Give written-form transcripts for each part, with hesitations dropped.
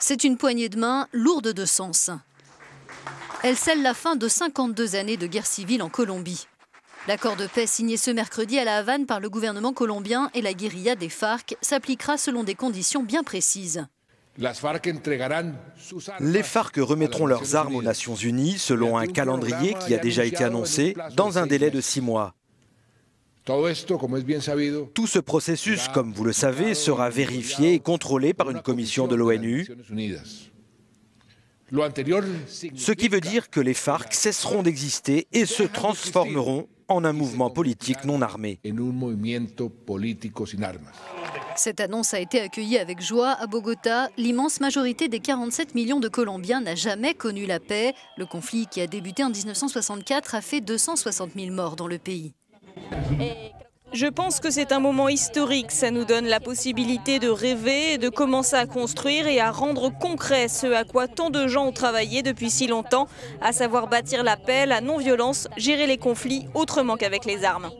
C'est une poignée de main lourde de sens. Elle scelle la fin de 52 années de guerre civile en Colombie. L'accord de paix signé ce mercredi à La Havane par le gouvernement colombien et la guérilla des FARC s'appliquera selon des conditions bien précises. Les FARC remettront leurs armes aux Nations Unies selon un calendrier qui a déjà été annoncé dans un délai de 6 mois. Tout ce processus, comme vous le savez, sera vérifié et contrôlé par une commission de l'ONU. Ce qui veut dire que les FARC cesseront d'exister et se transformeront en un mouvement politique non armé. Cette annonce a été accueillie avec joie à Bogota. L'immense majorité des 47 millions de Colombiens n'a jamais connu la paix. Le conflit qui a débuté en 1964 a fait 260 000 morts dans le pays. Je pense que c'est un moment historique. Ça nous donne la possibilité de rêver, de commencer à construire et à rendre concret ce à quoi tant de gens ont travaillé depuis si longtemps, à savoir bâtir la paix, la non-violence, gérer les conflits autrement qu'avec les armes.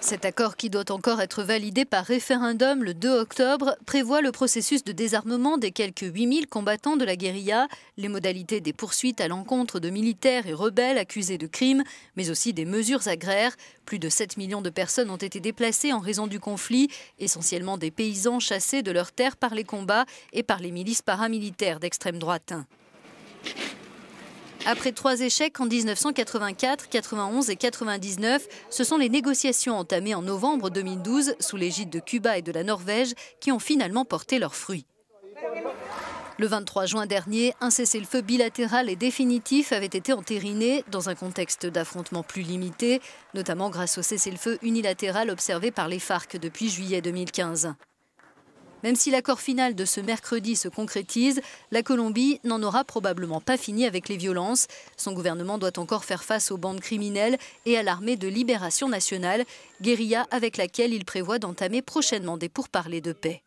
Cet accord, qui doit encore être validé par référendum le 2 octobre, prévoit le processus de désarmement des quelques 8000 combattants de la guérilla, les modalités des poursuites à l'encontre de militaires et rebelles accusés de crimes, mais aussi des mesures agraires. Plus de 7 millions de personnes ont été déplacées en raison du conflit, essentiellement des paysans chassés de leurs terres par les combats et par les milices paramilitaires d'extrême droite. Après 3 échecs en 1984, 91 et 99, ce sont les négociations entamées en novembre 2012 sous l'égide de Cuba et de la Norvège qui ont finalement porté leurs fruits. Le 23 juin dernier, un cessez-le-feu bilatéral et définitif avait été entériné dans un contexte d'affrontements plus limité, notamment grâce au cessez-le-feu unilatéral observé par les FARC depuis juillet 2015. Même si l'accord final de ce mercredi se concrétise, la Colombie n'en aura probablement pas fini avec les violences. Son gouvernement doit encore faire face aux bandes criminelles et à l'armée de libération nationale, guérilla avec laquelle il prévoit d'entamer prochainement des pourparlers de paix.